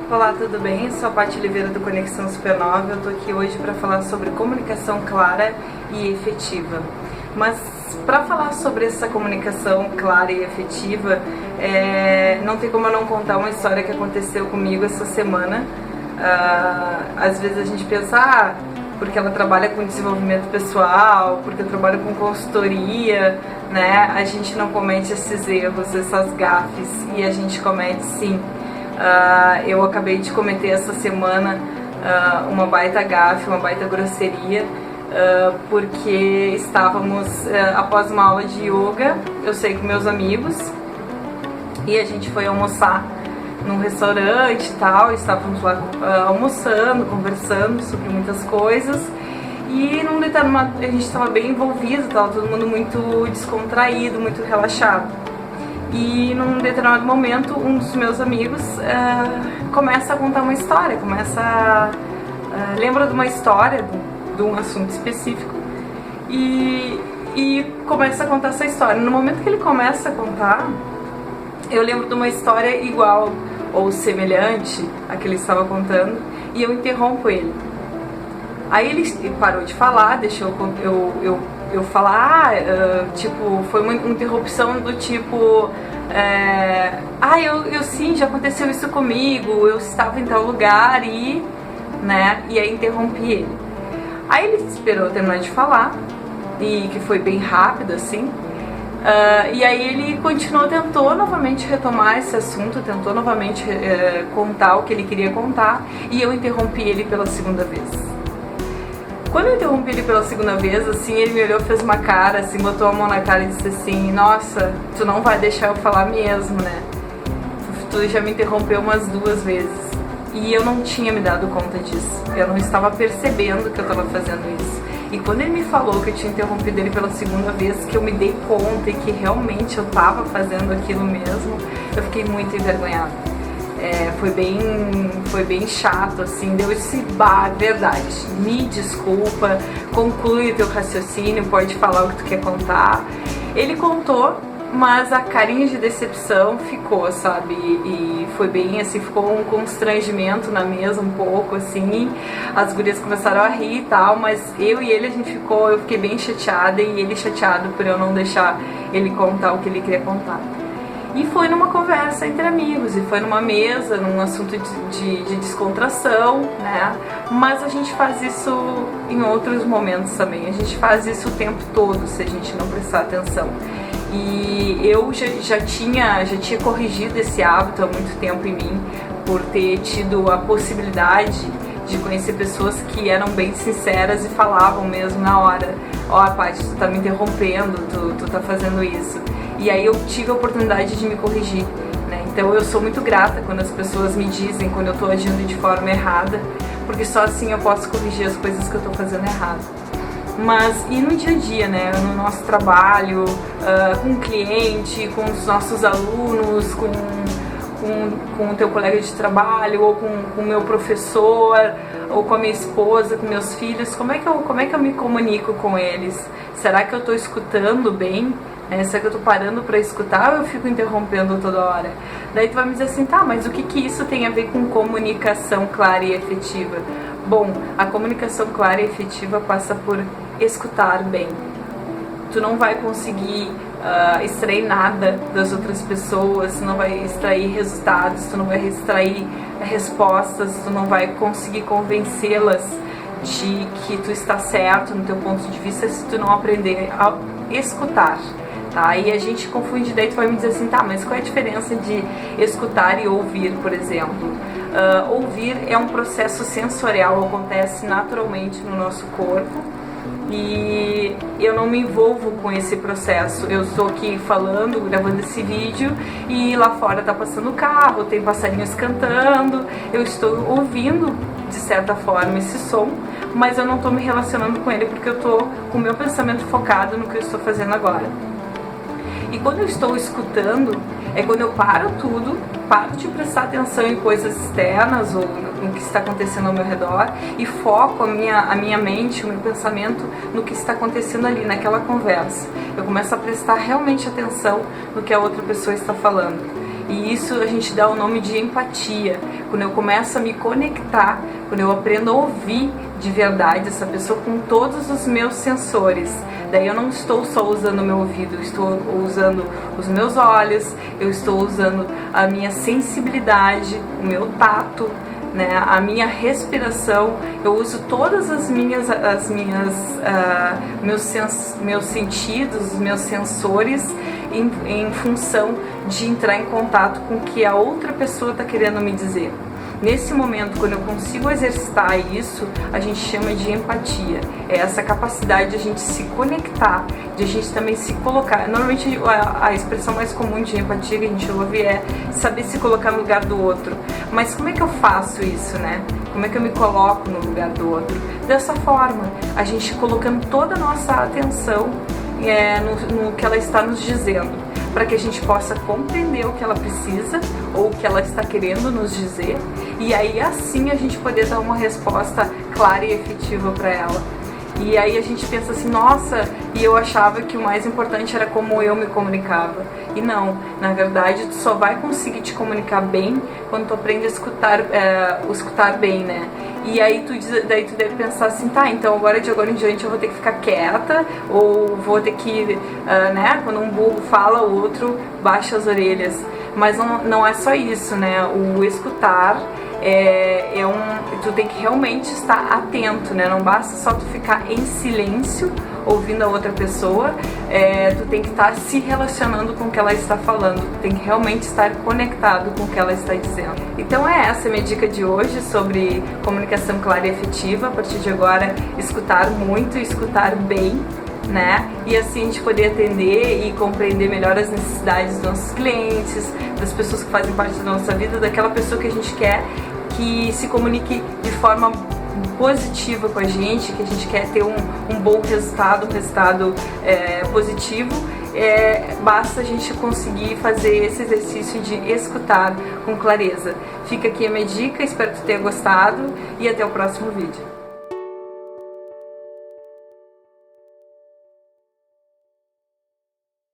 Olá, tudo bem? Sou a Paty Oliveira do Conexão Supernova. Eu tô aqui hoje para falar sobre comunicação clara e efetiva. Mas para falar sobre essa comunicação clara e efetiva, não tem como eu não contar uma história que aconteceu comigo essa semana. Às vezes a gente pensa, porque ela trabalha com desenvolvimento pessoal, porque eu trabalho com consultoria, né? A gente não comete esses erros, essas gafes, e a gente comete sim. Eu acabei de cometer essa semana uma baita gafe, uma baita grosseria, porque estávamos após uma aula de yoga, eu saí com meus amigos e a gente foi almoçar num restaurante e tal, estávamos lá almoçando, conversando sobre muitas coisas, e num determinado, a gente estava bem envolvido, estava todo mundo muito descontraído, muito relaxado. E num determinado momento, um dos meus amigos começa a contar uma história, lembra de uma história, de um assunto específico, e começa a contar essa história. No momento que ele começa a contar, eu lembro de uma história igual ou semelhante à que ele estava contando, e eu interrompo ele. Aí ele parou de falar, deixou eu falar, foi uma interrupção do tipo, eu sim, já aconteceu isso comigo, eu estava em tal lugar e aí interrompi ele. Aí ele esperou eu terminar de falar, e que foi bem rápido assim, e aí ele continuou, tentou novamente retomar esse assunto, tentou novamente contar o que ele queria contar, e eu interrompi ele pela segunda vez. Quando eu interrompi ele pela segunda vez, assim, ele me olhou, fez uma cara, assim, botou a mão na cara e disse assim: nossa, tu não vai deixar eu falar mesmo, né? Tu já me interrompeu umas 2 vezes. E eu não tinha me dado conta disso. Eu não estava percebendo que eu estava fazendo isso. E quando ele me falou que eu tinha interrompido ele pela segunda vez, que eu me dei conta e que realmente eu estava fazendo aquilo mesmo, eu fiquei muito envergonhada. Foi bem chato, assim, deu esse verdade, me desculpa, conclui o teu raciocínio, pode falar o que tu quer contar. Ele contou, mas a carinha de decepção ficou, sabe, e foi bem assim, ficou um constrangimento na mesa um pouco, assim, as gurias começaram a rir e tal, mas eu e ele, eu fiquei bem chateada, e ele chateado por eu não deixar ele contar o que ele queria contar. E foi numa conversa entre amigos, e foi numa mesa, num assunto de descontração, né? Mas a gente faz isso em outros momentos também, a gente faz isso o tempo todo, se a gente não prestar atenção. E eu já tinha corrigido esse hábito há muito tempo em mim, por ter tido a possibilidade de conhecer pessoas que eram bem sinceras e falavam mesmo na hora: ó, Paty, tu tá me interrompendo, tu tá fazendo isso. E aí eu tive a oportunidade de me corrigir, né? Então eu sou muito grata quando as pessoas me dizem quando eu tô agindo de forma errada, porque só assim eu posso corrigir as coisas que eu tô fazendo errado. Mas e no dia a dia, né? No nosso trabalho, com o cliente, com os nossos alunos, com o teu colega de trabalho, ou com o meu professor, ou com a minha esposa, com meus filhos, como é que eu me comunico com eles? Será que eu estou escutando bem? Será que eu estou parando para escutar, ou eu fico interrompendo toda hora? Daí tu vai me dizer assim, tá, mas o que isso tem a ver com comunicação clara e efetiva? Bom, a comunicação clara e efetiva passa por escutar bem. Tu não vai conseguir extrair nada das outras pessoas, tu não vai extrair resultados, tu não vai extrair respostas, tu não vai conseguir convencê-las de que tu está certo no teu ponto de vista se tu não aprender a escutar. Tá? E a gente confunde, daí tu vai me dizer assim, tá, mas qual é a diferença de escutar e ouvir, por exemplo? Ouvir é um processo sensorial, acontece naturalmente no nosso corpo, e eu não me envolvo com esse processo. Eu estou aqui falando, gravando esse vídeo, e lá fora tá passando o carro, tem passarinhos cantando, eu estou ouvindo de certa forma esse som, mas eu não estou me relacionando com ele, porque eu estou com o meu pensamento focado no que eu estou fazendo agora. E quando eu estou escutando, é quando eu paro tudo, paro de prestar atenção em coisas externas ou no que está acontecendo ao meu redor, e foco a minha mente, o meu pensamento no que está acontecendo ali, naquela conversa. Eu começo a prestar realmente atenção no que a outra pessoa está falando. E isso a gente dá o nome de empatia. Quando eu começo a me conectar, quando eu aprendo a ouvir de verdade essa pessoa com todos os meus sensores. Daí eu não estou só usando o meu ouvido, eu estou usando os meus olhos, eu estou usando a minha sensibilidade, o meu tato, né, a minha respiração. Eu uso todas meus sentidos, meus sensores em função de entrar em contato com o que a outra pessoa está querendo me dizer. Nesse momento, quando eu consigo exercitar isso, a gente chama de empatia. É essa capacidade de a gente se conectar, de a gente também se colocar. Normalmente a expressão mais comum de empatia que a gente ouve é saber se colocar no lugar do outro. Mas como é que eu faço isso, né? Como é que eu me coloco no lugar do outro? Dessa forma, a gente colocando toda a nossa atenção no que ela está nos dizendo, para que a gente possa compreender o que ela precisa ou o que ela está querendo nos dizer, e aí assim a gente poder dar uma resposta clara e efetiva para ela. E aí a gente pensa assim, nossa, e eu achava que o mais importante era como eu me comunicava. E não, na verdade tu só vai conseguir te comunicar bem quando tu aprende a escutar bem, né? E aí daí tu deve pensar assim, tá, então de agora em diante eu vou ter que ficar quieta, ou vou ter que, né, quando um burro fala, o outro baixa as orelhas. Mas não é só isso, né? O escutar tu tem que realmente estar atento, né? Não basta só tu ficar em silêncio ouvindo a outra pessoa, tu tem que estar se relacionando com o que ela está falando, tu tem que realmente estar conectado com o que ela está dizendo. Então essa a minha dica de hoje sobre comunicação clara e efetiva. A partir de agora, escutar muito e escutar bem, né? E assim a gente poder atender e compreender melhor as necessidades dos nossos clientes, das pessoas que fazem parte da nossa vida, daquela pessoa que a gente quer que se comunique de forma positiva com a gente, que a gente quer ter um bom resultado, positivo. Basta a gente conseguir fazer esse exercício de escutar com clareza. Fica aqui a minha dica, espero que tu tenha gostado e até o próximo vídeo.